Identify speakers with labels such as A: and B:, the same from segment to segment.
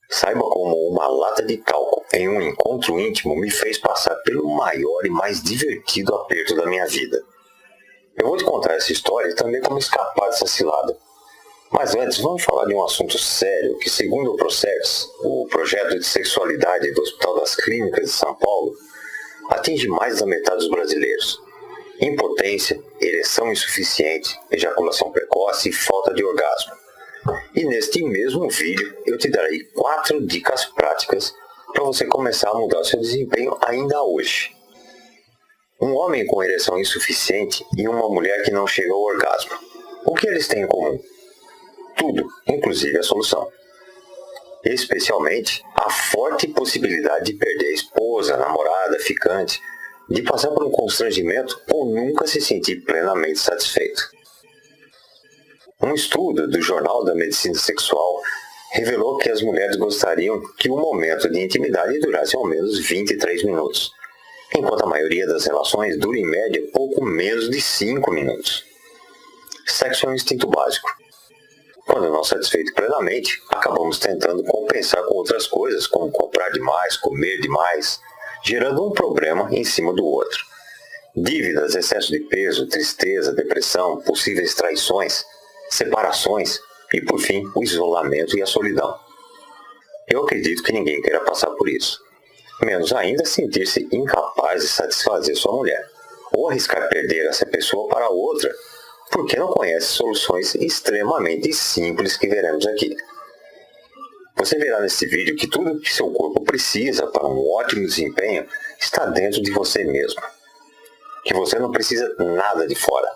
A: Saiba como uma lata de talco em um encontro íntimo me fez passar pelo maior e mais divertido aperto da minha vida. Eu vou te contar essa história e também como escapar dessa cilada. Mas antes, vamos falar de um assunto sério que, segundo o Processo, o projeto de sexualidade do Hospital das Clínicas de São Paulo, atinge mais da metade dos brasileiros. Impotência, ereção insuficiente, ejaculação precoce e falta de orgasmo. E neste mesmo vídeo eu te darei 4 dicas práticas para você começar a mudar o seu desempenho ainda hoje. Um homem com ereção insuficiente e uma mulher que não chega ao orgasmo. O que eles têm em comum? Tudo, inclusive a solução. Especialmente a forte possibilidade de perder a esposa, namorada, ficante, de passar por um constrangimento ou nunca se sentir plenamente satisfeito. Um estudo do Jornal da Medicina Sexual revelou que as mulheres gostariam que o momento de intimidade durasse ao menos 23 minutos, enquanto a maioria das relações dura em média pouco menos de 5 minutos. Sexo é um instinto básico. Quando não satisfeito plenamente, acabamos tentando compensar com outras coisas, como comprar demais, comer demais, gerando um problema em cima do outro. Dívidas, excesso de peso, tristeza, depressão, possíveis traições, separações e, por fim, o isolamento e a solidão. Eu acredito que ninguém queira passar por isso. Menos ainda sentir-se incapaz de satisfazer sua mulher, ou arriscar perder essa pessoa para outra, porque não conhece soluções extremamente simples que veremos aqui. Você verá nesse vídeo que tudo que seu corpo precisa para um ótimo desempenho está dentro de você mesmo. Que você não precisa nada de fora.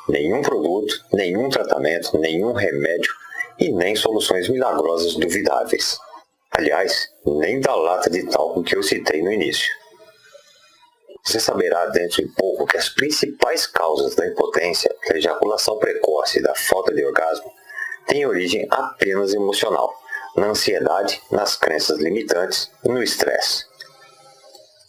A: Nenhum produto, nenhum tratamento, nenhum remédio e nem soluções milagrosas duvidáveis. Aliás, nem da lata de talco que eu citei no início. Você saberá dentro de pouco que as principais causas da impotência, da ejaculação precoce e da falta de orgasmo têm origem apenas emocional, na ansiedade, nas crenças limitantes e no estresse.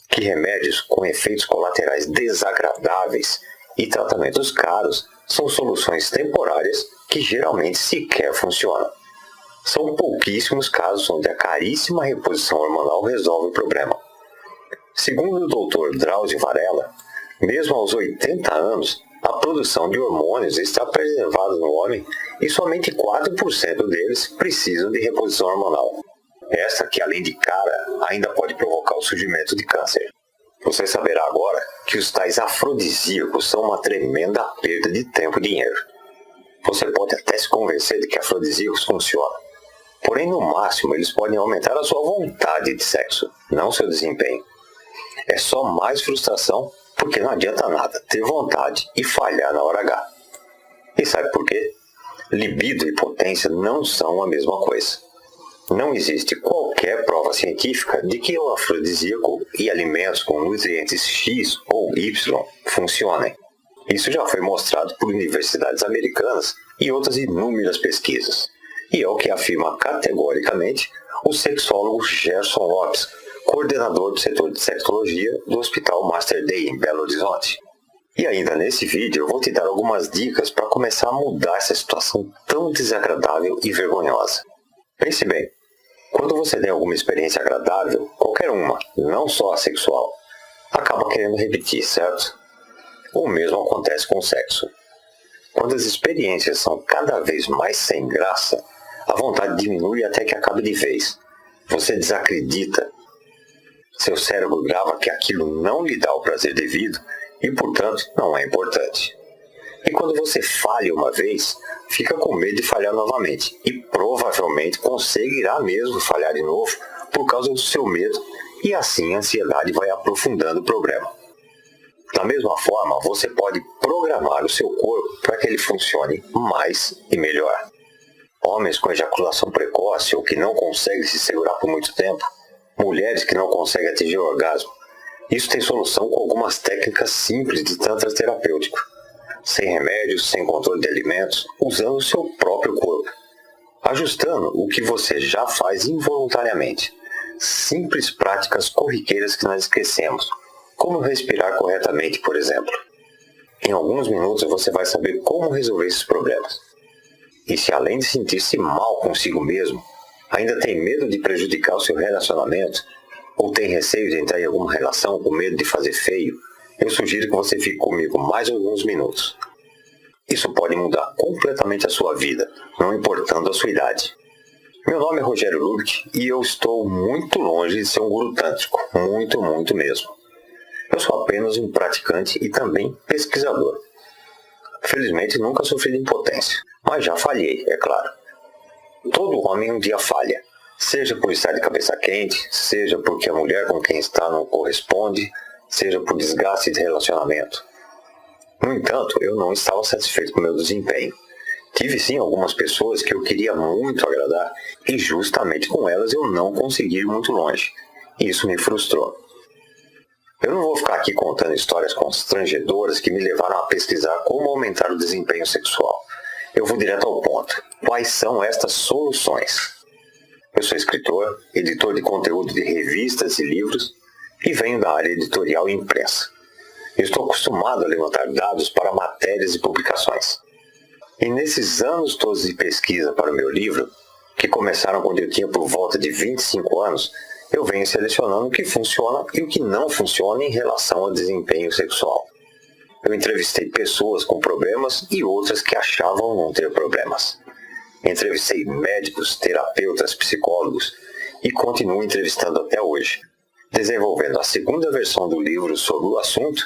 A: Que remédios com efeitos colaterais desagradáveis e tratamentos caros são soluções temporárias que geralmente sequer funcionam. São pouquíssimos casos onde a caríssima reposição hormonal resolve o problema. Segundo o Dr. Drauzio Varela, mesmo aos 80 anos, a produção de hormônios está preservada no homem e somente 4% deles precisam de reposição hormonal. Esta que, além de cara, ainda pode provocar o surgimento de câncer. Você saberá agora que os tais afrodisíacos são uma tremenda perda de tempo e dinheiro. Você pode até se convencer de que afrodisíacos funcionam. Porém, no máximo, eles podem aumentar a sua vontade de sexo, não seu desempenho. É só mais frustração, porque não adianta nada ter vontade e falhar na hora H. E sabe por quê? Libido e potência não são a mesma coisa. Não existe qualquer prova científica de que o afrodisíaco e alimentos com nutrientes X ou Y funcionem. Isso já foi mostrado por universidades americanas e outras inúmeras pesquisas. E é o que afirma categoricamente o sexólogo Gerson Lopes, coordenador do setor de sexologia do Hospital Mater Dei, em Belo Horizonte. E ainda nesse vídeo eu vou te dar algumas dicas para começar a mudar essa situação tão desagradável e vergonhosa. Pense bem, quando você tem alguma experiência agradável, qualquer uma, não só a sexual, acaba querendo repetir, certo? O mesmo acontece com o sexo. Quando as experiências são cada vez mais sem graça, a vontade diminui até que acabe de vez. Você desacredita. Seu cérebro grava que aquilo não lhe dá o prazer devido e, portanto, não é importante. E quando você falha uma vez, fica com medo de falhar novamente e provavelmente conseguirá mesmo falhar de novo por causa do seu medo e assim a ansiedade vai aprofundando o problema. Da mesma forma, você pode programar o seu corpo para que ele funcione mais e melhor. Homens com ejaculação precoce ou que não conseguem se segurar por muito tempo, mulheres que não conseguem atingir o orgasmo. Isso tem solução com algumas técnicas simples de tantra terapêutico, sem remédios, sem controle de alimentos, usando o seu próprio corpo, ajustando o que você já faz involuntariamente. Simples práticas corriqueiras que nós esquecemos, como respirar corretamente, por exemplo. Em alguns minutos você vai saber como resolver esses problemas. E se além de sentir-se mal consigo mesmo, Ainda tem medo de prejudicar o seu relacionamento? Ou tem receio de entrar em alguma relação com medo de fazer feio? Eu sugiro que você fique comigo mais alguns minutos. Isso pode mudar completamente a sua vida, não importando a sua idade. Meu nome é Rogério Lubick e eu estou muito longe de ser um guru tântrico, muito mesmo. Eu sou apenas um praticante e também pesquisador. Felizmente nunca sofri de impotência, mas já falhei, é claro. Todo homem um dia falha, seja por estar de cabeça quente, seja porque a mulher com quem está não corresponde, seja por desgaste de relacionamento. No entanto, eu não estava satisfeito com o meu desempenho. Tive sim algumas pessoas que eu queria muito agradar e justamente com elas eu não consegui ir muito longe. Isso me frustrou. Eu não vou ficar aqui contando histórias constrangedoras que me levaram a pesquisar como aumentar o desempenho sexual. Eu vou direto ao ponto. Quais são estas soluções? Eu sou escritor, editor de conteúdo de revistas e livros e venho da área editorial e imprensa. Eu estou acostumado a levantar dados para matérias e publicações. E nesses anos todos de pesquisa para o meu livro, que começaram quando eu tinha por volta de 25 anos, eu venho selecionando o que funciona e o que não funciona em relação ao desempenho sexual. Eu entrevistei pessoas com problemas e outras que achavam não ter problemas. Entrevistei médicos, terapeutas, psicólogos e continuo entrevistando até hoje, desenvolvendo a segunda versão do livro sobre o assunto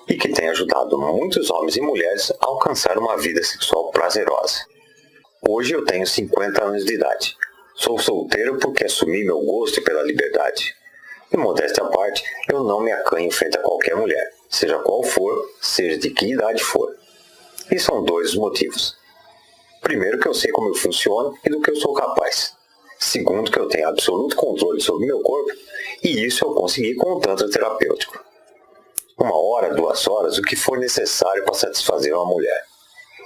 A: e que tem ajudado muitos homens e mulheres a alcançar uma vida sexual prazerosa. Hoje eu tenho 50 anos de idade. Sou solteiro porque assumi meu gosto pela liberdade. E modéstia à parte, eu não me acanho frente a qualquer mulher, seja qual for, seja de que idade for. E são dois os motivos. Primeiro, que eu sei como eu funciono e do que eu sou capaz. Segundo, que eu tenho absoluto controle sobre meu corpo e isso eu consegui com o Tantra terapêutico. 1 hora, 2 horas, o que for necessário para satisfazer uma mulher.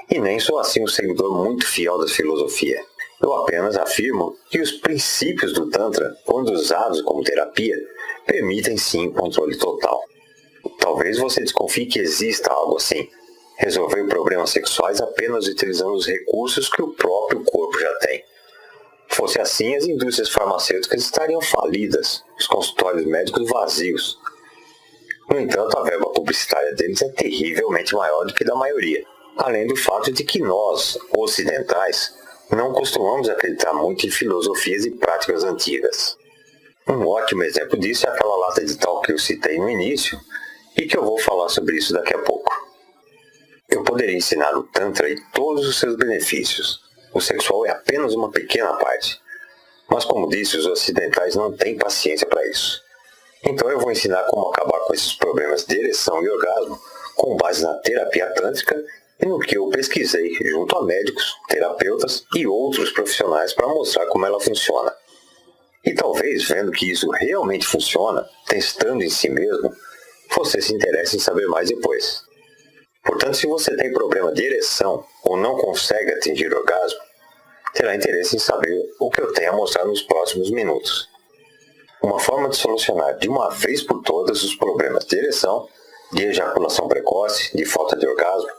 A: E nem sou assim um seguidor muito fiel da filosofia. Eu apenas afirmo que os princípios do Tantra, quando usados como terapia, permitem sim o controle total. Talvez você desconfie que exista algo assim. Resolver problemas sexuais apenas utilizando os recursos que o próprio corpo já tem. Fosse assim, as indústrias farmacêuticas estariam falidas, os consultórios médicos vazios. No entanto, a verba publicitária deles é terrivelmente maior do que da maioria, além do fato de que nós, ocidentais, não costumamos acreditar muito em filosofias e práticas antigas. Um ótimo exemplo disso é aquela lata de tal que eu citei no início e que eu vou falar sobre isso daqui a pouco. Eu poderia ensinar o Tantra e todos os seus benefícios. O sexual é apenas uma pequena parte. Mas como disse, os ocidentais não têm paciência para isso. Então eu vou ensinar como acabar com esses problemas de ereção e orgasmo com base na terapia tântrica e no que eu pesquisei junto a médicos, terapeutas e outros profissionais para mostrar como ela funciona. E talvez, vendo que isso realmente funciona, testando em si mesmo, você se interesse em saber mais depois. Portanto, se você tem problema de ereção ou não consegue atingir orgasmo, terá interesse em saber o que eu tenho a mostrar nos próximos minutos. Uma forma de solucionar de uma vez por todas os problemas de ereção, de ejaculação precoce, de falta de orgasmo,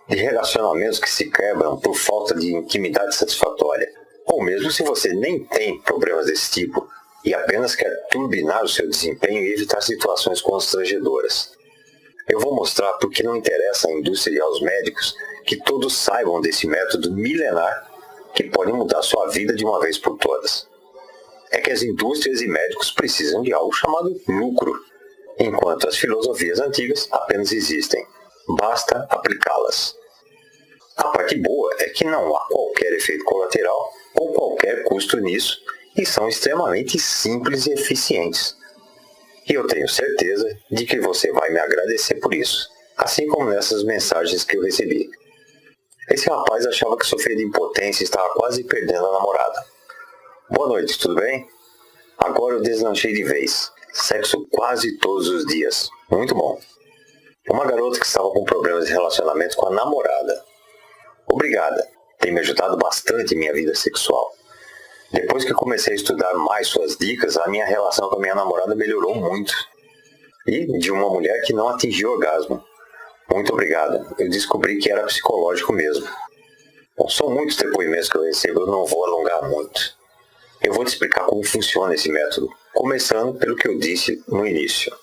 A: de relacionamentos que se quebram por falta de intimidade satisfatória, ou mesmo se você nem tem problemas desse tipo e apenas quer turbinar o seu desempenho e evitar situações constrangedoras. Eu vou mostrar porque não interessa à indústria e aos médicos que todos saibam desse método milenar que pode mudar sua vida de uma vez por todas. É que as indústrias e médicos precisam de algo chamado lucro, enquanto as filosofias antigas apenas existem. Basta aplicá-las. A parte boa é que não há qualquer efeito colateral ou qualquer custo nisso e são extremamente simples e eficientes. E eu tenho certeza de que você vai me agradecer por isso, assim como nessas mensagens que eu recebi. Esse rapaz achava que sofria de impotência e estava quase perdendo a namorada. Boa noite, tudo bem? Agora eu deslanchei de vez. Sexo quase todos os dias. Muito bom. Uma garota que estava com problemas de relacionamento com a namorada. Obrigada. Tem me ajudado bastante em minha vida sexual. Depois que eu comecei a estudar mais suas dicas, a minha relação com a minha namorada melhorou muito. E de uma mulher que não atingiu orgasmo. Muito obrigado. Eu descobri que era psicológico mesmo. Bom, são muitos depoimentos que eu recebo, eu não vou alongar muito. vou te explicar como funciona esse método, começando pelo que eu disse no início.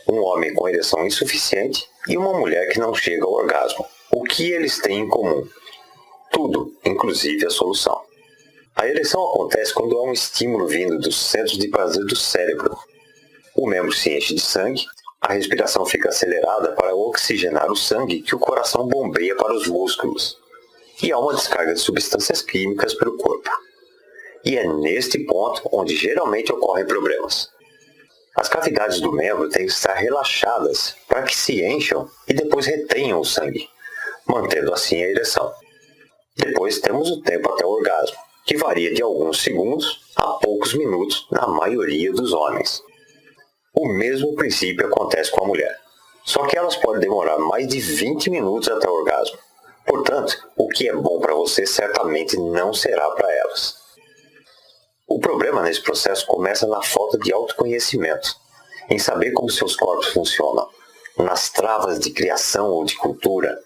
A: Um homem com ereção insuficiente e uma mulher que não chega ao orgasmo. O que eles têm em comum? Tudo, inclusive a solução. A ereção acontece quando há um estímulo vindo dos centros de prazer do cérebro. O membro se enche de sangue, a respiração fica acelerada para oxigenar o sangue que o coração bombeia para os músculos. E há uma descarga de substâncias químicas pelo corpo. E é neste ponto onde geralmente ocorrem problemas. As cavidades do membro têm que estar relaxadas para que se encham e depois retenham o sangue, mantendo assim a ereção. Depois temos o tempo até o orgasmo, que varia de alguns segundos a poucos minutos na maioria dos homens. O mesmo princípio acontece com a mulher, só que elas podem demorar mais de 20 minutos até o orgasmo. Portanto, o que é bom para você certamente não será para elas. O problema nesse processo começa na falta de autoconhecimento, em saber como seus corpos funcionam, nas travas de criação ou de cultura.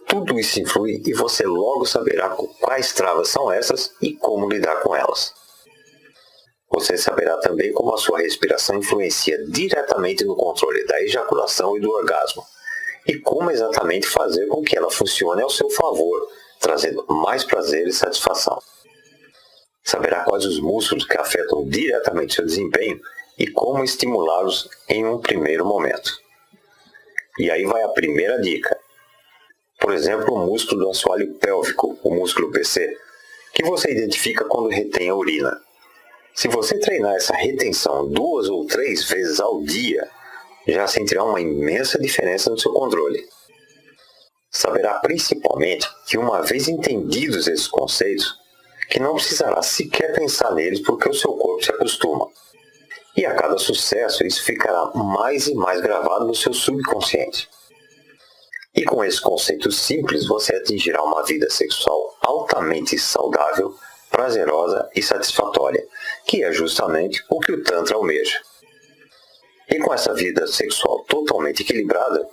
A: Tudo isso influi e você logo saberá quais travas são essas e como lidar com elas. Você saberá também como a sua respiração influencia diretamente no controle da ejaculação e do orgasmo, e como exatamente fazer com que ela funcione ao seu favor, trazendo mais prazer e satisfação. Saberá quais os músculos que afetam diretamente seu desempenho e como estimulá-los em um primeiro momento. E aí vai a primeira dica. Por exemplo, o músculo do assoalho pélvico, o músculo PC, que você identifica quando retém a urina. Se você treinar essa retenção 2 ou 3 vezes ao dia, já sentirá uma imensa diferença no seu controle. Saberá principalmente que, uma vez entendidos esses conceitos, que não precisará sequer pensar neles porque o seu corpo se acostuma. E a cada sucesso isso ficará mais e mais gravado no seu subconsciente. E com esses conceitos simples você atingirá uma vida sexual altamente saudável, prazerosa e satisfatória, que é justamente o que o Tantra almeja. E com essa vida sexual totalmente equilibrada,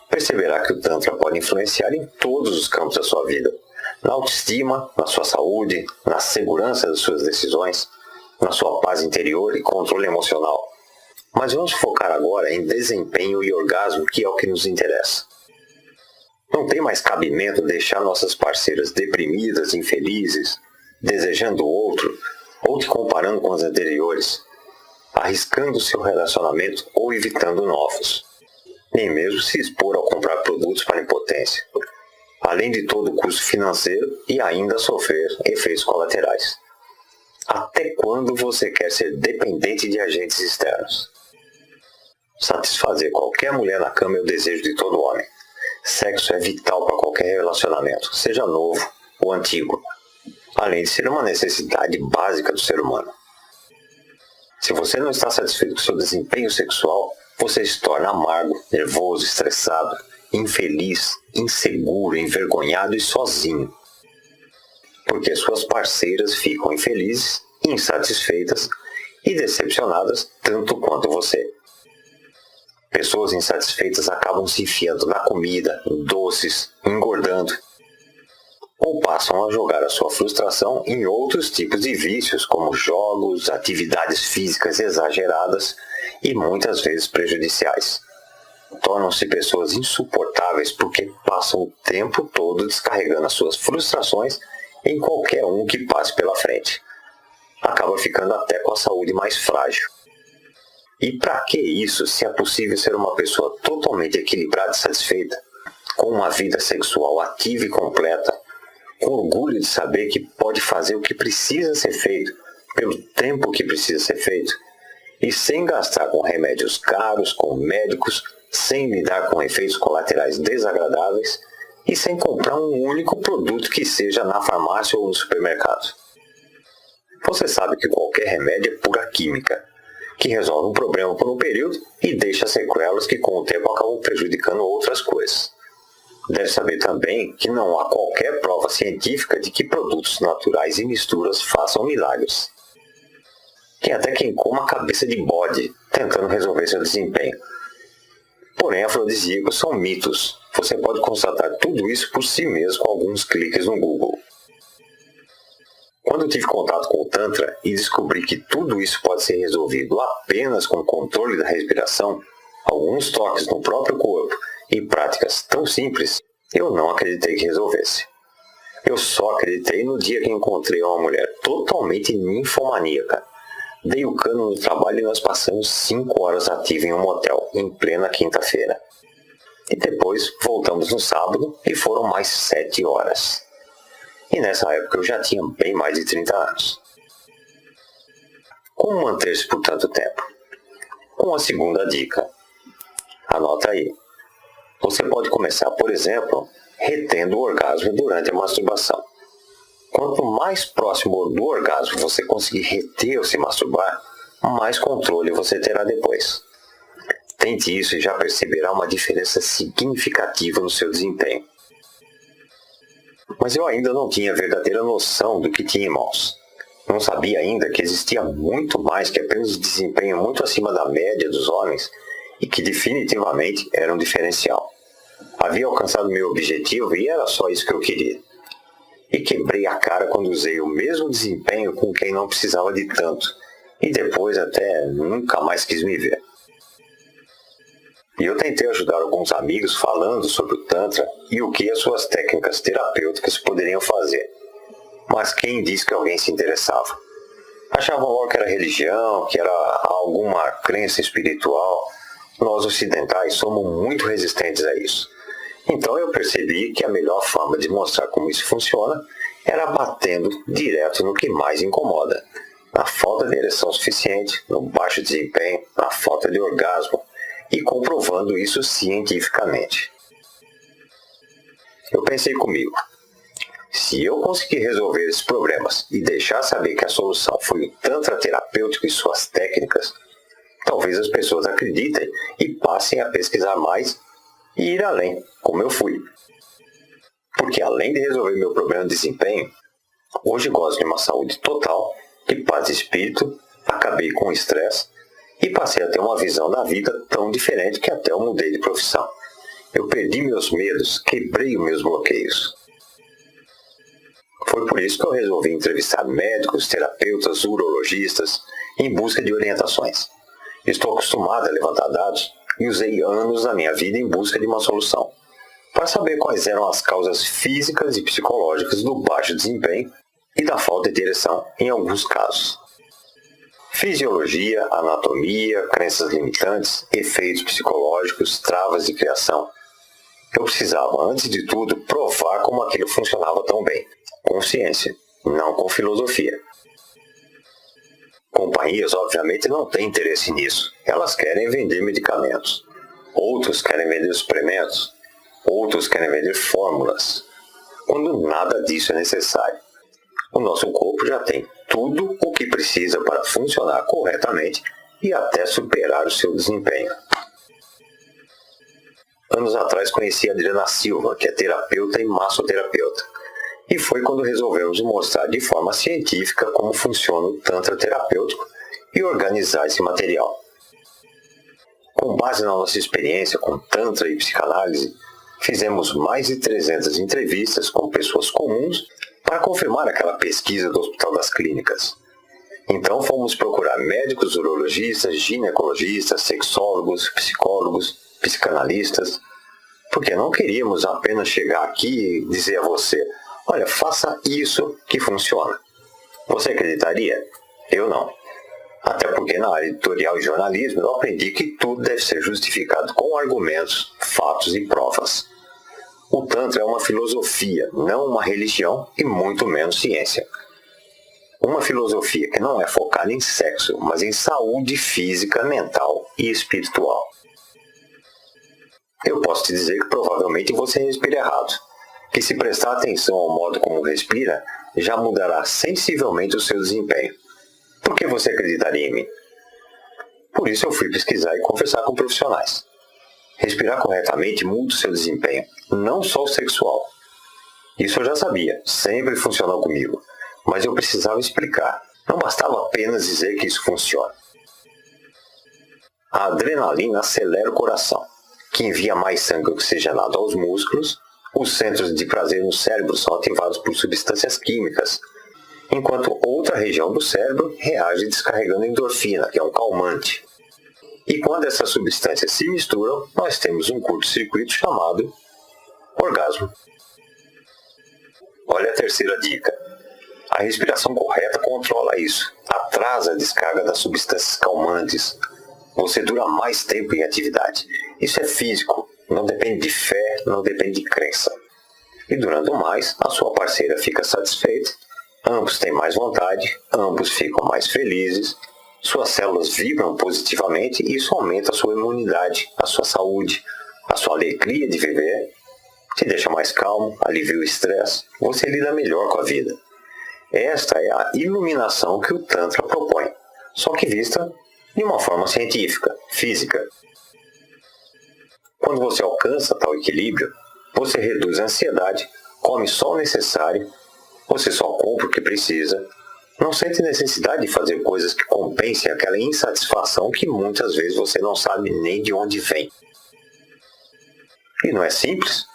A: perceberá que o Tantra pode influenciar em todos os campos da sua vida. Na autoestima, na sua saúde, na segurança das suas decisões, na sua paz interior e controle emocional. Mas vamos focar agora em desempenho e orgasmo, que é o que nos interessa. Não tem mais cabimento deixar nossas parceiras deprimidas, infelizes, desejando outro, ou te comparando com as anteriores, arriscando seu relacionamento ou evitando novos. Nem mesmo se expor ao comprar produtos para impotência, além de todo o custo financeiro e ainda sofrer efeitos colaterais. Até quando você quer ser dependente de agentes externos? Satisfazer qualquer mulher na cama é o desejo de todo homem. Sexo é vital para qualquer relacionamento, seja novo ou antigo, além de ser uma necessidade básica do ser humano. Se você não está satisfeito com seu desempenho sexual, você se torna amargo, nervoso, estressado, infeliz, inseguro, envergonhado e sozinho. Porque suas parceiras ficam infelizes, insatisfeitas e decepcionadas tanto quanto você. Pessoas insatisfeitas acabam se enfiando na comida, em doces, engordando, ou passam a jogar a sua frustração em outros tipos de vícios, como jogos, atividades físicas exageradas e muitas vezes prejudiciais. Tornam-se pessoas insuportáveis porque passam o tempo todo descarregando as suas frustrações em qualquer um que passe pela frente. Acaba ficando até com a saúde mais frágil. E para que isso, se é possível ser uma pessoa totalmente equilibrada e satisfeita, com uma vida sexual ativa e completa, com orgulho de saber que pode fazer o que precisa ser feito, pelo tempo que precisa ser feito, e sem gastar com remédios caros, com médicos, sem lidar com efeitos colaterais desagradáveis e sem comprar um único produto que seja na farmácia ou no supermercado. Você sabe que qualquer remédio é pura química, que resolve um problema por um período e deixa sequelas que com o tempo acabam prejudicando outras coisas. Deve saber também que não há qualquer prova científica de que produtos naturais e misturas façam milagres. Tem até quem coma a cabeça de bode, tentando resolver seu desempenho. Porém, afrodisíacos são mitos. Você pode constatar tudo isso por si mesmo com alguns cliques no Google. Quando eu tive contato com o Tantra e descobri que tudo isso pode ser resolvido apenas com o controle da respiração, alguns toques no próprio corpo e práticas tão simples, eu não acreditei que resolvesse. Eu só acreditei no dia que encontrei uma mulher totalmente ninfomaníaca. Dei o cano no trabalho e nós passamos 5 horas ativos em um motel, em plena quinta-feira. E depois voltamos no sábado e foram mais 7 horas. E nessa época eu já tinha bem mais de 30 anos. Como manter-se por tanto tempo? Uma segunda dica. Anota aí. Você pode começar, por exemplo, retendo o orgasmo durante a masturbação. Quanto mais próximo do orgasmo você conseguir reter ou se masturbar, mais controle você terá depois. Tente isso e já perceberá uma diferença significativa no seu desempenho. Mas eu ainda não tinha verdadeira noção do que tinha em mãos. Não sabia ainda que existia muito mais que apenas desempenho muito acima da média dos homens e que definitivamente era um diferencial. Havia alcançado meu objetivo e era só isso que eu queria. E quebrei a cara quando usei o mesmo desempenho com quem não precisava de tanto, e depois até nunca mais quis me ver. E eu tentei ajudar alguns amigos falando sobre o Tantra e o que as suas técnicas terapêuticas poderiam fazer. Mas quem disse que alguém se interessava? Achavam logo que era religião, que era alguma crença espiritual. Nós ocidentais somos muito resistentes a isso. Então eu percebi que a melhor forma de mostrar como isso funciona era batendo direto no que mais incomoda. Na falta de ereção suficiente, no baixo desempenho, na falta de orgasmo, e comprovando isso cientificamente. Eu pensei comigo, se eu conseguir resolver esses problemas e deixar saber que a solução foi o Tantra terapêutico e suas técnicas, talvez as pessoas acreditem e passem a pesquisar mais e ir além, como eu fui. Porque além de resolver meu problema de desempenho, hoje gosto de uma saúde total, de paz de espírito, acabei com o estresse e passei a ter uma visão da vida tão diferente que até eu mudei de profissão. Eu perdi meus medos, quebrei os meus bloqueios. Foi por isso que eu resolvi entrevistar médicos, terapeutas, urologistas, em busca de orientações. Estou acostumado a levantar dados e usei anos da minha vida em busca de uma solução, para saber quais eram as causas físicas e psicológicas do baixo desempenho e da falta de ereção em alguns casos. Fisiologia, anatomia, crenças limitantes, efeitos psicológicos, travas de criação. Eu precisava, antes de tudo, provar como aquilo funcionava tão bem, com ciência, não com filosofia. Companhias, obviamente, não têm interesse nisso. Elas querem vender medicamentos. Outros querem vender suplementos. Outros querem vender fórmulas. Quando nada disso é necessário. O nosso corpo já tem tudo o que precisa para funcionar corretamente e até superar o seu desempenho. Anos atrás conheci a Adriana Silva, que é terapeuta e massoterapeuta. E foi quando resolvemos mostrar de forma científica como funciona o Tantra terapêutico e organizar esse material. Com base na nossa experiência com Tantra e psicanálise, fizemos mais de 300 entrevistas com pessoas comuns para confirmar aquela pesquisa do Hospital das Clínicas. Então fomos procurar médicos, urologistas, ginecologistas, sexólogos, psicólogos, psicanalistas, porque não queríamos apenas chegar aqui e dizer a você: olha, faça isso que funciona. Você acreditaria? Eu não. Até porque na área editorial e jornalismo eu aprendi que tudo deve ser justificado com argumentos, fatos e provas. O Tantra é uma filosofia, não uma religião e muito menos ciência. Uma filosofia que não é focada em sexo, mas em saúde física, mental e espiritual. Eu posso te dizer que provavelmente você respira errado, que se prestar atenção ao modo como respira, já mudará sensivelmente o seu desempenho. Por que você acreditaria em mim? Por isso eu fui pesquisar e conversar com profissionais. Respirar corretamente muda o seu desempenho, não só o sexual. Isso eu já sabia, sempre funcionou comigo, mas eu precisava explicar. Não bastava apenas dizer que isso funciona. A adrenalina acelera o coração, que envia mais sangue oxigenado aos músculos. Os centros de prazer no cérebro são ativados por substâncias químicas, enquanto outra região do cérebro reage descarregando endorfina, que é um calmante. E quando essas substâncias se misturam, nós temos um curto-circuito chamado orgasmo. Olha a terceira dica. A respiração correta controla isso, atrasa a descarga das substâncias calmantes. Você dura mais tempo em atividade. Isso é físico, não depende de fé, não depende de crença. E durando mais, a sua parceira fica satisfeita, ambos têm mais vontade, ambos ficam mais felizes, suas células vibram positivamente e isso aumenta a sua imunidade, a sua saúde, a sua alegria de viver, te deixa mais calmo, alivia o estresse, você lida melhor com a vida. Esta é a iluminação que o Tantra propõe, só que vista de uma forma científica, física. Quando você alcança tal equilíbrio, você reduz a ansiedade, come só o necessário, você só compra o que precisa, não sente necessidade de fazer coisas que compensem aquela insatisfação que muitas vezes você não sabe nem de onde vem. E não é simples?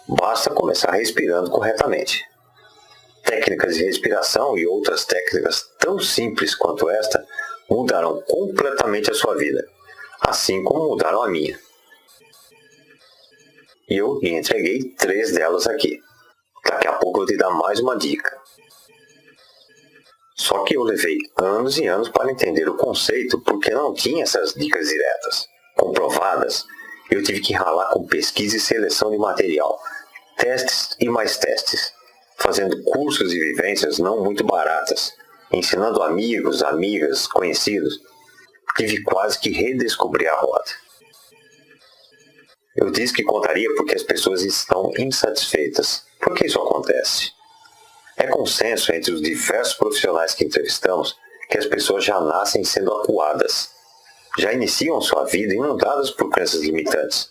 A: Basta começar respirando corretamente. Técnicas de respiração e outras técnicas tão simples quanto esta mudaram completamente a sua vida, assim como mudaram a minha. E eu lhe entreguei 3 delas aqui. Daqui a pouco eu vou te dar mais uma dica. Só que eu levei anos e anos para entender o conceito porque não tinha essas dicas diretas, comprovadas. Eu tive que ralar com pesquisa e seleção de material, testes e mais testes, fazendo cursos e vivências não muito baratas, ensinando amigos, amigas, conhecidos. Tive quase que redescobrir a roda. Eu disse que contaria porque as pessoas estão insatisfeitas. Por que isso acontece? É consenso entre os diversos profissionais que entrevistamos que as pessoas já nascem sendo acuadas. Já iniciam sua vida inundadas por crenças limitantes,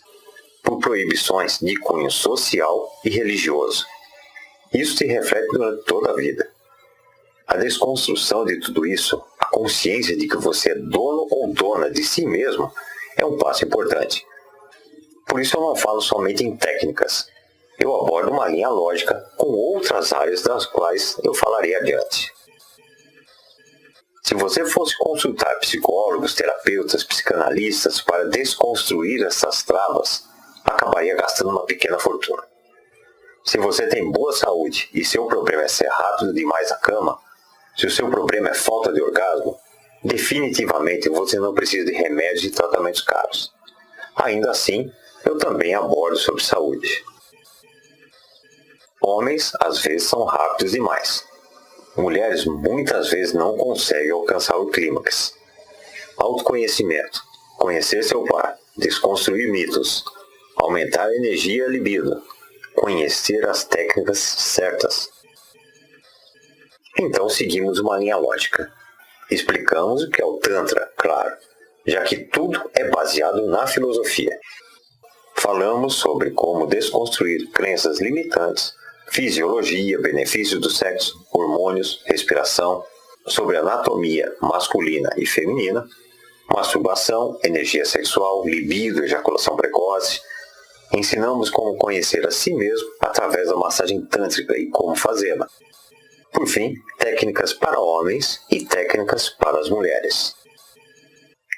A: por proibições de cunho social e religioso. Isso se reflete durante toda a vida. A desconstrução de tudo isso, a consciência de que você é dono ou dona de si mesmo, é um passo importante. Por isso eu não falo somente em técnicas. Eu abordo uma linha lógica com outras áreas das quais eu falarei adiante. Se você fosse consultar psicólogos, terapeutas, psicanalistas para desconstruir essas travas, acabaria gastando uma pequena fortuna. Se você tem boa saúde e seu problema é ser rápido demais na cama, se o seu problema é falta de orgasmo, definitivamente você não precisa de remédios e tratamentos caros. Ainda assim, eu também abordo sobre saúde. Homens, às vezes, são rápidos demais. Mulheres, muitas vezes, não conseguem alcançar o clímax. Autoconhecimento, conhecer seu par, desconstruir mitos, aumentar a energia e a libido, conhecer as técnicas certas. Então, seguimos uma linha lógica. Explicamos o que é o Tantra, claro, já que tudo é baseado na filosofia. Falamos sobre como desconstruir crenças limitantes, fisiologia, benefícios do sexo, hormônios, respiração, sobre anatomia masculina e feminina, masturbação, energia sexual, libido, ejaculação precoce. Ensinamos como conhecer a si mesmo através da massagem tântrica e como fazê-la. Por fim, técnicas para homens e técnicas para as mulheres.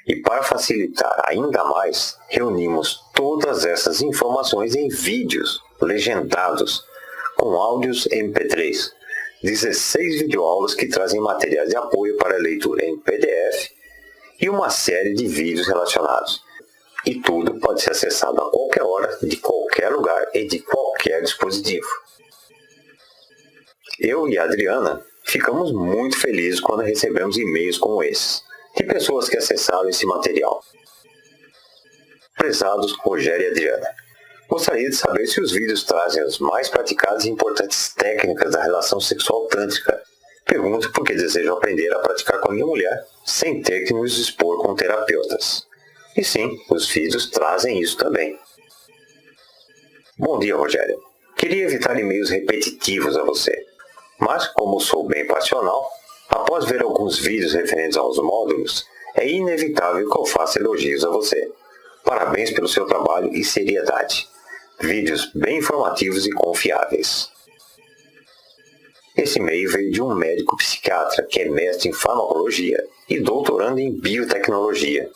A: E para facilitar ainda mais, reunimos todas essas informações em vídeos legendados, com áudios MP3, 16 videoaulas que trazem materiais de apoio para leitura em PDF e uma série de vídeos relacionados. E tudo pode ser acessado a qualquer hora, de qualquer lugar e de qualquer dispositivo. Eu e a Adriana ficamos muito felizes quando recebemos e-mails como esses, de pessoas que acessaram esse material. Prezados Rogério e Adriana, gostaria de saber se os vídeos trazem as mais praticadas e importantes técnicas da relação sexual tântrica. Pergunto porque desejo aprender a praticar com a minha mulher, sem ter que nos expor com terapeutas. E sim, os vídeos trazem isso também. Bom dia, Rogério. Queria evitar e-mails repetitivos a você, mas como sou bem passional, após ver alguns vídeos referentes aos módulos, é inevitável que eu faça elogios a você. Parabéns pelo seu trabalho e seriedade. Vídeos bem informativos e confiáveis. Esse e-mail veio de um médico psiquiatra que é mestre em farmacologia e doutorando em biotecnologia.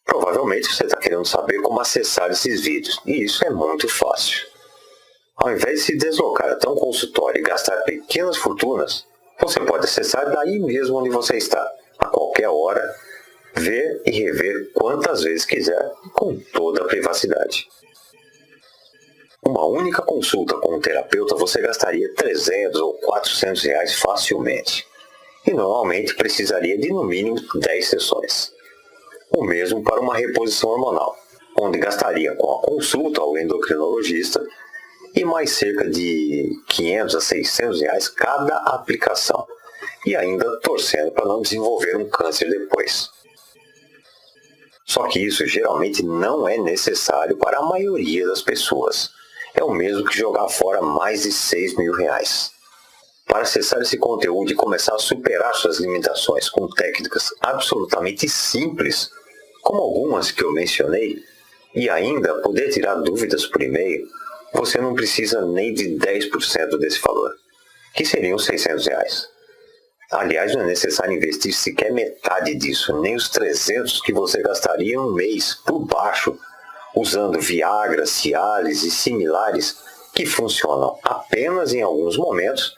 A: Provavelmente você está querendo saber como acessar esses vídeos, e isso é muito fácil. Ao invés de se deslocar até um consultório e gastar pequenas fortunas, você pode acessar daí mesmo onde você está, a qualquer hora, ver e rever quantas vezes quiser, com toda a privacidade. Uma única consulta com um terapeuta você gastaria 300 ou 400 reais facilmente, e normalmente precisaria de no mínimo 10 sessões. O mesmo para uma reposição hormonal, onde gastaria com a consulta ao endocrinologista e mais cerca de 500 a 600 reais cada aplicação, e ainda torcendo para não desenvolver um câncer depois. Só que isso geralmente não é necessário para a maioria das pessoas. É o mesmo que jogar fora mais de 6 mil reais. Para acessar esse conteúdo e começar a superar suas limitações com técnicas absolutamente simples, como algumas que eu mencionei, e ainda poder tirar dúvidas por e-mail, você não precisa nem de 10% desse valor, que seriam 600 reais. Aliás, não é necessário investir sequer metade disso, nem os 300 que você gastaria em um mês, por baixo, usando Viagra, Cialis e similares, que funcionam apenas em alguns momentos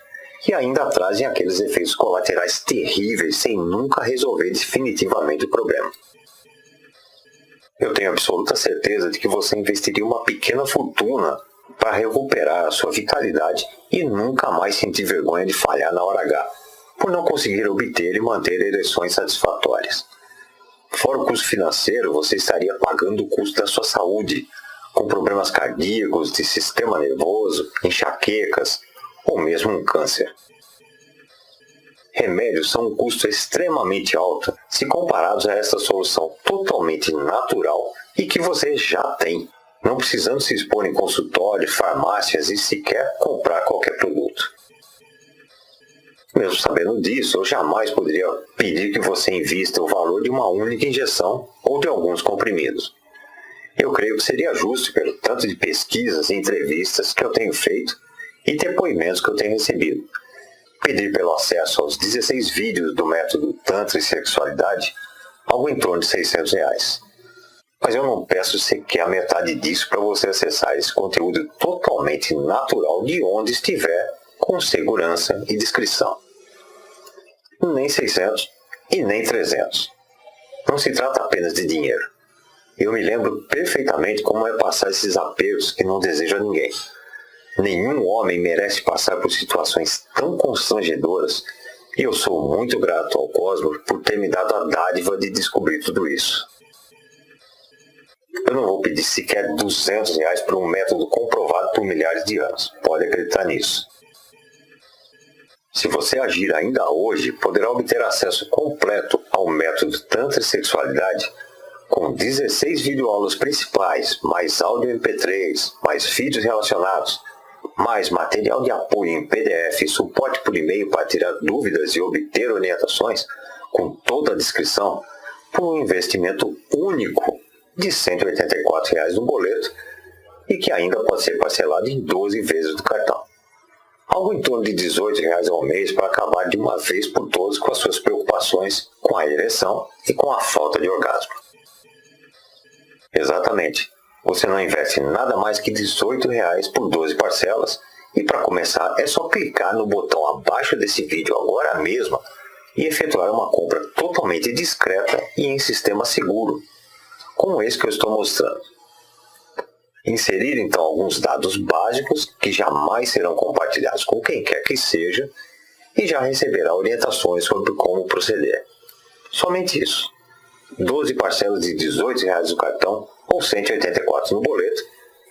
A: e ainda trazem aqueles efeitos colaterais terríveis sem nunca resolver definitivamente o problema. Eu tenho absoluta certeza de que você investiria uma pequena fortuna para recuperar a sua vitalidade e nunca mais sentir vergonha de falhar na hora H, por não conseguir obter e manter ereções satisfatórias. Fora o custo financeiro, você estaria pagando o custo da sua saúde, com problemas cardíacos, de sistema nervoso, enxaquecas ou mesmo um câncer. Remédios são um custo extremamente alto se comparados a essa solução totalmente natural e que você já tem, não precisando se expor em consultórios, farmácias e sequer comprar qualquer produto. Mesmo sabendo disso, eu jamais poderia pedir que você invista o valor de uma única injeção ou de alguns comprimidos. Eu creio que seria justo pelo tanto de pesquisas e entrevistas que eu tenho feito e depoimentos que eu tenho recebido. Pedir pelo acesso aos 16 vídeos do método Tantra e Sexualidade, algo em torno de 600 reais. Mas eu não peço sequer a metade disso para você acessar esse conteúdo totalmente natural de onde estiver, com segurança e discrição. Nem 600 e nem 300. Não se trata apenas de dinheiro. Eu me lembro perfeitamente como é passar esses apertos que não desejo a ninguém. Nenhum homem merece passar por situações tão constrangedoras e eu sou muito grato ao Cosmos por ter me dado a dádiva de descobrir tudo isso. Eu não vou pedir sequer 200 reais por um método comprovado por milhares de anos. Pode acreditar nisso. Se você agir ainda hoje, poderá obter acesso completo ao método Tantra e Sexualidade com 16 videoaulas principais, mais áudio MP3, mais vídeos relacionados, mais material de apoio em PDF e suporte por e-mail para tirar dúvidas e obter orientações, com toda a descrição, por um investimento único de R$ 184 reais no boleto e que ainda pode ser parcelado em 12 vezes do cartão. Algo em torno de R$ 18 reais ao mês para acabar de uma vez por todas com as suas preocupações com a ereção e com a falta de orgasmo. Exatamente. Você não investe nada mais que R$ 18 reais por 12 parcelas e para começar é só clicar no botão abaixo desse vídeo agora mesmo e efetuar uma compra totalmente discreta e em sistema seguro, como esse que eu estou mostrando. Inserir então alguns dados básicos que jamais serão compartilhados com quem quer que seja e já receberá orientações sobre como proceder. Somente isso. 12 parcelas de R$ 18 reais no cartão ou R$ 184 no boleto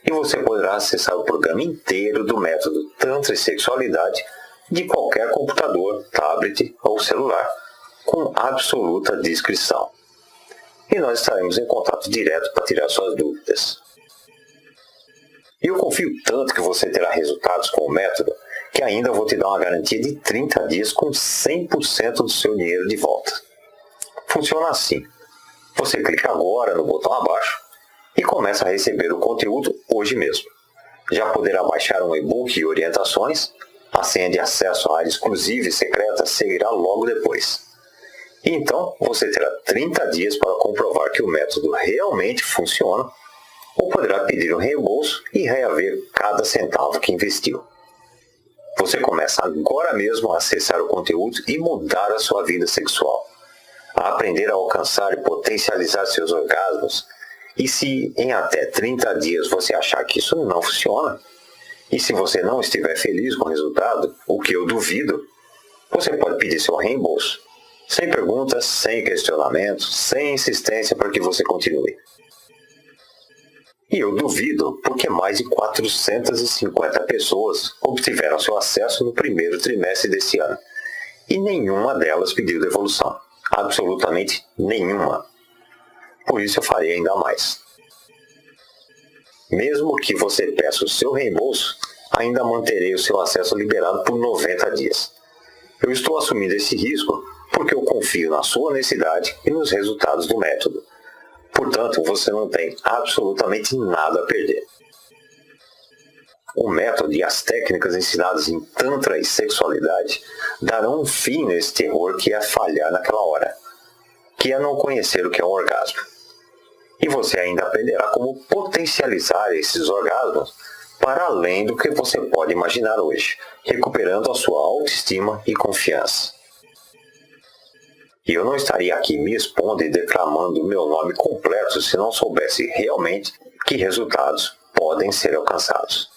A: e você poderá acessar o programa inteiro do método Tantra e Sexualidade de qualquer computador, tablet ou celular com absoluta discrição. E nós estaremos em contato direto para tirar suas dúvidas. E eu confio tanto que você terá resultados com o método que ainda vou te dar uma garantia de 30 dias com 100% do seu dinheiro de volta. Funciona assim. Você clica agora no botão abaixo e começa a receber o conteúdo hoje mesmo. Já poderá baixar um e-book e orientações, A senha de acesso à área exclusiva e secreta seguirá logo depois. E então, você terá 30 dias para comprovar que o método realmente funciona, ou poderá pedir um reembolso e reaver cada centavo que investiu. Você começa agora mesmo a acessar o conteúdo e mudar a sua vida sexual, a aprender a alcançar e potencializar seus orgasmos. E se em até 30 dias você achar que isso não funciona, e se você não estiver feliz com o resultado, o que eu duvido, você pode pedir seu reembolso, sem perguntas, sem questionamentos, sem insistência para que você continue. E eu duvido porque mais de 450 pessoas obtiveram seu acesso no primeiro trimestre deste ano, e nenhuma delas pediu devolução, absolutamente nenhuma. Por isso eu farei ainda mais. Mesmo que você peça o seu reembolso, ainda manterei o seu acesso liberado por 90 dias. Eu estou assumindo esse risco porque eu confio na sua honestidade e nos resultados do método. Portanto, você não tem absolutamente nada a perder. O método e as técnicas ensinadas em Tantra e sexualidade darão um fim nesse terror que é falhar naquela hora, que é não conhecer o que é um orgasmo. E você ainda aprenderá como potencializar esses orgasmos para além do que você pode imaginar hoje, recuperando a sua autoestima e confiança. E eu não estaria aqui me expondo e declamando o meu nome completo se não soubesse realmente que resultados podem ser alcançados.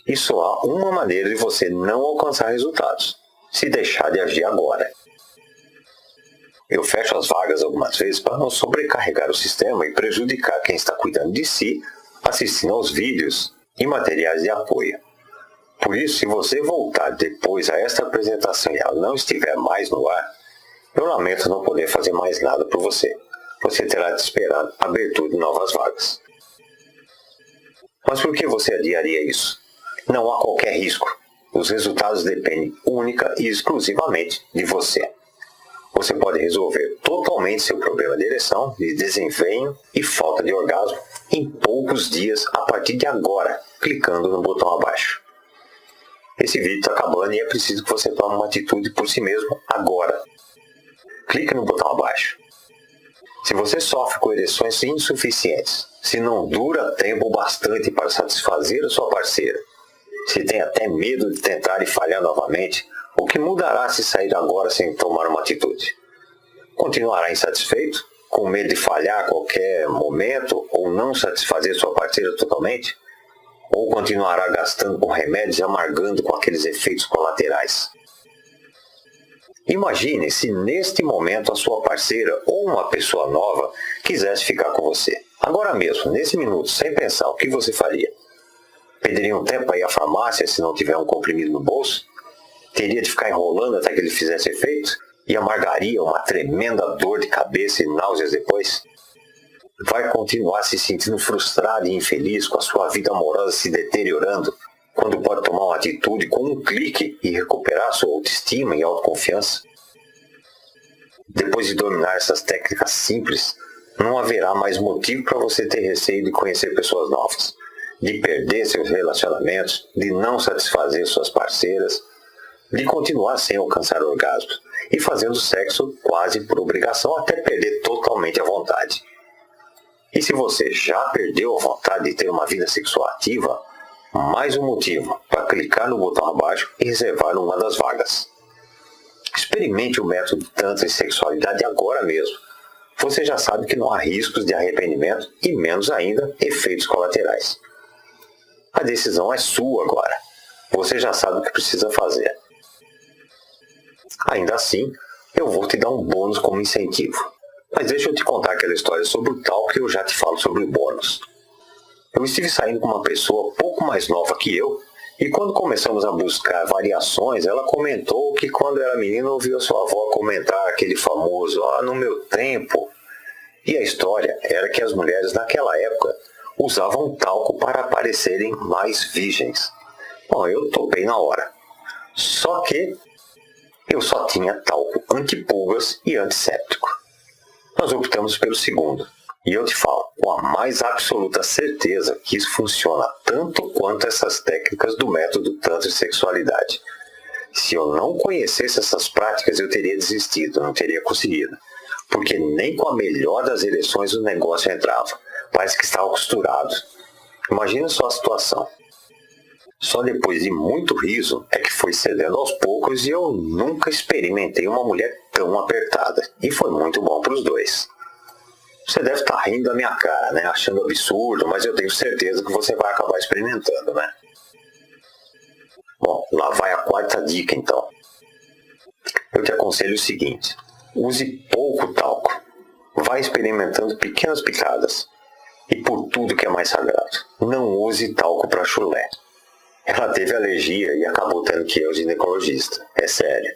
A: E só há uma maneira de você não alcançar resultados: se deixar de agir agora. Eu fecho as vagas algumas vezes para não sobrecarregar o sistema e prejudicar quem está cuidando de si, assistindo aos vídeos e materiais de apoio. Por isso, se você voltar depois a esta apresentação e ela não estiver mais no ar, eu lamento não poder fazer mais nada por você. Você terá de esperar a abertura de novas vagas. Mas por que você adiaria isso? Não há qualquer risco. Os resultados dependem única e exclusivamente de você. Você pode resolver totalmente seu problema de ereção, de desempenho e falta de orgasmo em poucos dias a partir de agora, clicando no botão abaixo. Esse vídeo está acabando e é preciso que você tome uma atitude por si mesmo agora. Clique no botão abaixo. Se você sofre com ereções insuficientes, se não dura tempo bastante para satisfazer a sua parceira, se tem até medo de tentar e falhar novamente, o que mudará se sair agora sem tomar uma atitude? Continuará insatisfeito, com medo de falhar a qualquer momento ou não satisfazer sua parceira totalmente? Ou continuará gastando com remédios e amargando com aqueles efeitos colaterais? Imagine se neste momento a sua parceira ou uma pessoa nova quisesse ficar com você. Agora mesmo, nesse minuto, sem pensar, o que você faria? Pediria um tempo para ir à farmácia se não tiver um comprimido no bolso? Teria de ficar enrolando até que ele fizesse efeito? E amargaria uma tremenda dor de cabeça e náuseas depois? Vai continuar se sentindo frustrado e infeliz com a sua vida amorosa se deteriorando, quando pode tomar uma atitude com um clique e recuperar sua autoestima e autoconfiança? Depois de dominar essas técnicas simples, não haverá mais motivo para você ter receio de conhecer pessoas novas, de perder seus relacionamentos, de não satisfazer suas parceiras, de continuar sem alcançar orgasmos e fazendo sexo quase por obrigação até perder totalmente a vontade. E se você já perdeu a vontade de ter uma vida sexual ativa, mais um motivo para clicar no botão abaixo e reservar uma das vagas. Experimente o método Tantra e Sexualidade agora mesmo. Você já sabe que não há riscos de arrependimento e menos ainda efeitos colaterais. A decisão é sua agora. Você já sabe o que precisa fazer. Ainda assim, eu vou te dar um bônus como incentivo. Mas deixa eu te contar aquela história sobre o tal que eu já te falo sobre o bônus. Eu estive saindo com uma pessoa pouco mais nova que eu, e quando começamos a buscar variações, ela comentou que quando era menina ouviu a sua avó comentar aquele famoso no meu tempo. E a história era que as mulheres naquela época usavam talco para parecerem mais virgens. Bom, eu topei na hora. Só que eu só tinha talco antipulgas e antisséptico. Nós optamos pelo segundo. E eu te falo com a mais absoluta certeza que isso funciona tanto quanto essas técnicas do método Tantra e Sexualidade. Se eu não conhecesse essas práticas, eu teria desistido, não teria conseguido. Porque nem com a melhor das ereções o negócio entrava. Parece que estava costurado. Imagina só a situação. Só depois de muito riso é que foi cedendo aos poucos e eu nunca experimentei uma mulher tão apertada. E foi muito bom para os dois. Você deve estar rindo da minha cara, né? Achando absurdo, mas eu tenho certeza que você vai acabar experimentando, né? Bom, lá vai a quarta dica então. Eu te aconselho o seguinte: use pouco talco. Vai experimentando pequenas picadas. E por tudo que é mais sagrado, não use talco para chulé. Ela teve alergia e acabou tendo que ir ao ginecologista. É sério.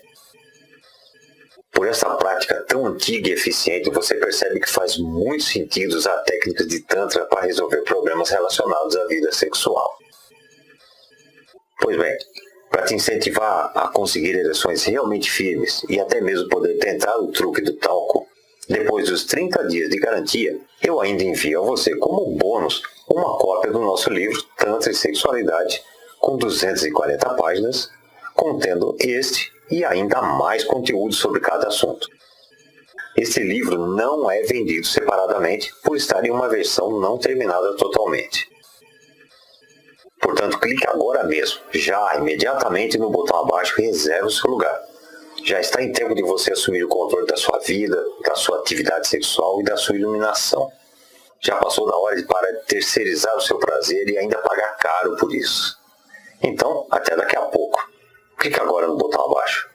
A: Por essa prática tão antiga e eficiente, você percebe que faz muito sentido usar técnicas de Tantra para resolver problemas relacionados à vida sexual. Pois bem, para te incentivar a conseguir ereções realmente firmes e até mesmo poder tentar o truque do talco, depois dos 30 dias de garantia, eu ainda envio a você como bônus uma cópia do nosso livro Tantra e Sexualidade, com 240 páginas, contendo este e ainda mais conteúdo sobre cada assunto. Este livro não é vendido separadamente por estar em uma versão não terminada totalmente. Portanto, clique agora mesmo, já imediatamente no botão abaixo e reserve o seu lugar. Já está em tempo de você assumir o controle da sua vida, da sua atividade sexual e da sua iluminação. Já passou da hora de parar de terceirizar o seu prazer e ainda pagar caro por isso. Então, até daqui a pouco. Clique agora no botão abaixo.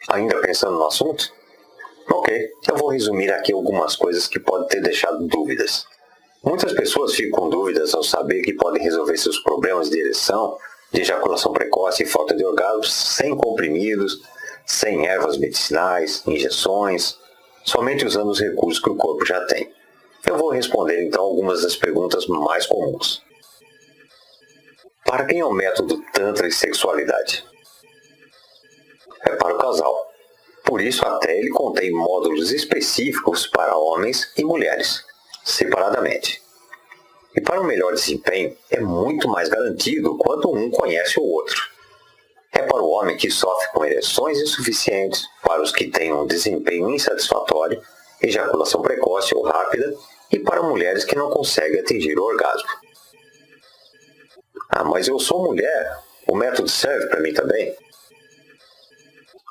A: Ainda pensando no assunto? Ok, eu vou resumir aqui algumas coisas que podem ter deixado dúvidas. Muitas pessoas ficam com dúvidas ao saber que podem resolver seus problemas de ereção, de ejaculação precoce e falta de orgasmo sem comprimidos, sem ervas medicinais, injeções, somente usando os recursos que o corpo já tem. Eu vou responder então algumas das perguntas mais comuns. Para quem é o método Tantra e Sexualidade? É para o casal. Por isso até ele contém módulos específicos para homens e mulheres, separadamente. E para um melhor desempenho, é muito mais garantido quando um conhece o outro. É para o homem que sofre com ereções insuficientes, para os que têm um desempenho insatisfatório, ejaculação precoce ou rápida, e para mulheres que não conseguem atingir o orgasmo. Ah, mas eu sou mulher, o método serve para mim também?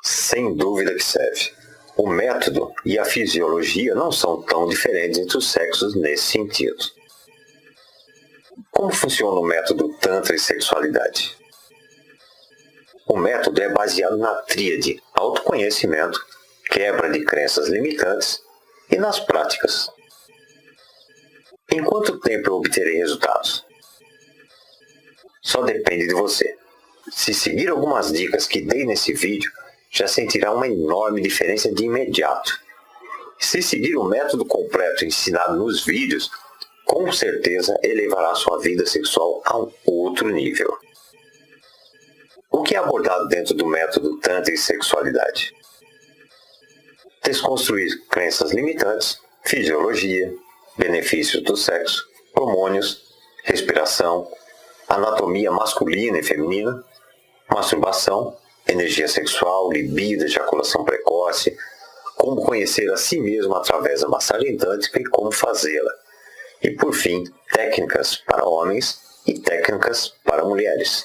A: Sem dúvida que serve. O método e a fisiologia não são tão diferentes entre os sexos nesse sentido. Como funciona o método Tantra e Sexualidade? O método é baseado na tríade autoconhecimento, quebra de crenças limitantes e nas práticas. Em quanto tempo eu obterei resultados? Só depende de você. Se seguir algumas dicas que dei nesse vídeo, já sentirá uma enorme diferença de imediato. Se seguir o método completo ensinado nos vídeos, com certeza elevará sua vida sexual a um outro nível. O que é abordado dentro do método Tantra e Sexualidade? Desconstruir crenças limitantes, fisiologia, benefícios do sexo, hormônios, respiração, anatomia masculina e feminina, masturbação, energia sexual, libido, ejaculação precoce, como conhecer a si mesmo através da massagem tântrica e como fazê-la. E por fim, técnicas para homens e técnicas para mulheres.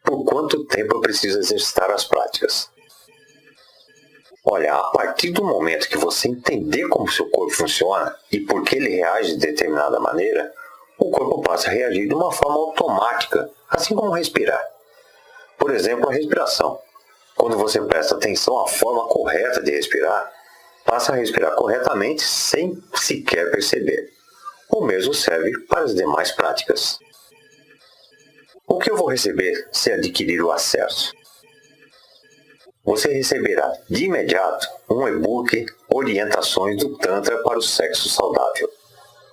A: Por quanto tempo eu preciso exercitar as práticas? Olha, a partir do momento que você entender como seu corpo funciona e por que ele reage de determinada maneira, o corpo passa a reagir de uma forma automática, assim como respirar. Por exemplo, a respiração. Quando você presta atenção à forma correta de respirar, passa a respirar corretamente sem sequer perceber. O mesmo serve para as demais práticas. O que eu vou receber se adquirir o acesso? Você receberá de imediato um e-book Orientações do Tantra para o Sexo Saudável.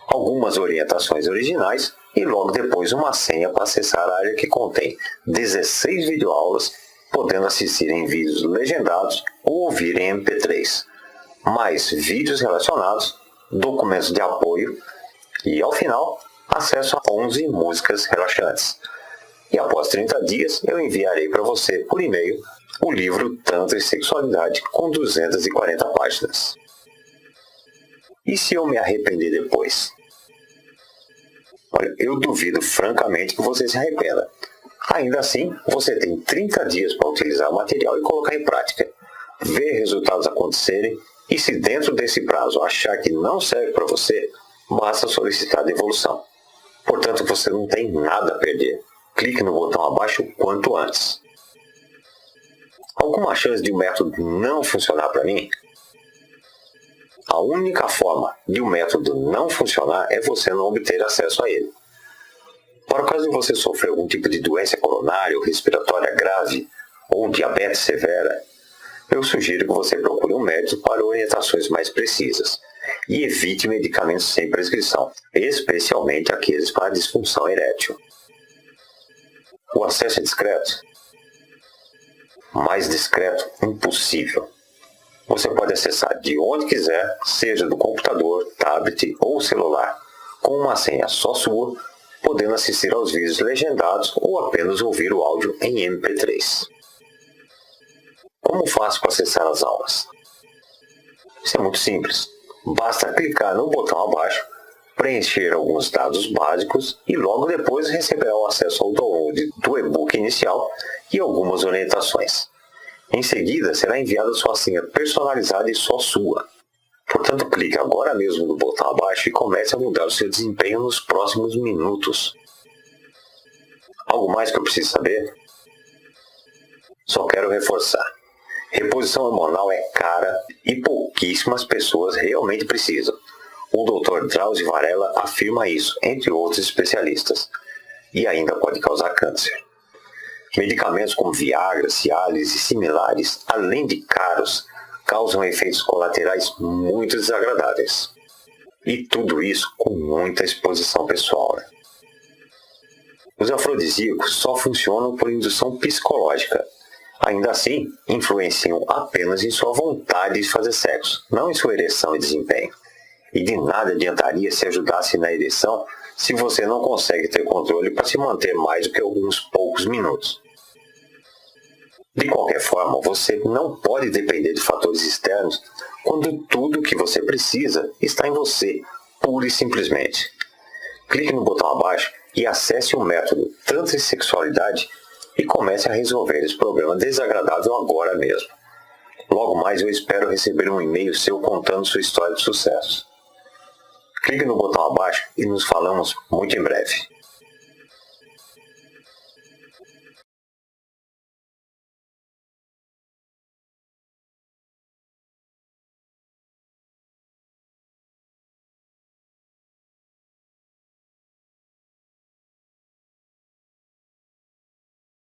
A: Algumas orientações originais e logo depois uma senha para acessar a área que contém 16 videoaulas, podendo assistir em vídeos legendados ou ouvir em MP3. mais vídeos relacionados, documentos de apoio e, ao final, acesso a 11 músicas relaxantes. E após 30 dias, eu enviarei para você por e-mail o livro Tantra e Sexualidade com 240 páginas. E se eu me arrepender depois? Olha, eu duvido francamente que você se arrependa. Ainda assim, você tem 30 dias para utilizar o material e colocar em prática, ver resultados acontecerem e se dentro desse prazo achar que não serve para você, basta solicitar a devolução. Portanto, você não tem nada a perder. Clique no botão abaixo o quanto antes. Alguma chance de um método não funcionar para mim? A única forma de um método não funcionar é você não obter acesso a ele. Para o caso de você sofrer algum tipo de doença coronária ou respiratória grave ou diabetes severa, eu sugiro que você procure um médico para orientações mais precisas e evite medicamentos sem prescrição, especialmente aqueles para disfunção erétil. O acesso é discreto? Mais discreto impossível. Você pode acessar de onde quiser, seja do computador, tablet ou celular, com uma senha só sua, podendo assistir aos vídeos legendados ou apenas ouvir o áudio em MP3. Como faço para acessar as aulas? Isso é muito simples. Basta clicar no botão abaixo, preencher alguns dados básicos e logo depois receberá o acesso ao download do e-book inicial e algumas orientações. Em seguida, será enviada sua senha personalizada e só sua. Portanto, clique agora mesmo no botão abaixo e comece a mudar o seu desempenho nos próximos minutos. Algo mais que eu preciso saber? Só quero reforçar. Reposição hormonal é cara e pouquíssimas pessoas realmente precisam. O Dr. Drauzio Varela afirma isso, entre outros especialistas. E ainda pode causar câncer. Medicamentos como Viagra, Cialis e similares, além de caros, causam efeitos colaterais muito desagradáveis. E tudo isso com muita exposição pessoal. Os afrodisíacos só funcionam por indução psicológica. Ainda assim, influenciam apenas em sua vontade de fazer sexo, não em sua ereção e desempenho. E de nada adiantaria se ajudasse na ereção se você não consegue ter controle para se manter mais do que alguns poucos minutos. De qualquer forma, você não pode depender de fatores externos quando tudo o que você precisa está em você, pura e simplesmente. Clique no botão abaixo e acesse o método Tantra e Sexualidade e comece a resolver esse problema desagradável agora mesmo. Logo mais eu espero receber um e-mail seu contando sua história de sucesso. Clique no botão abaixo e nos falamos muito em breve.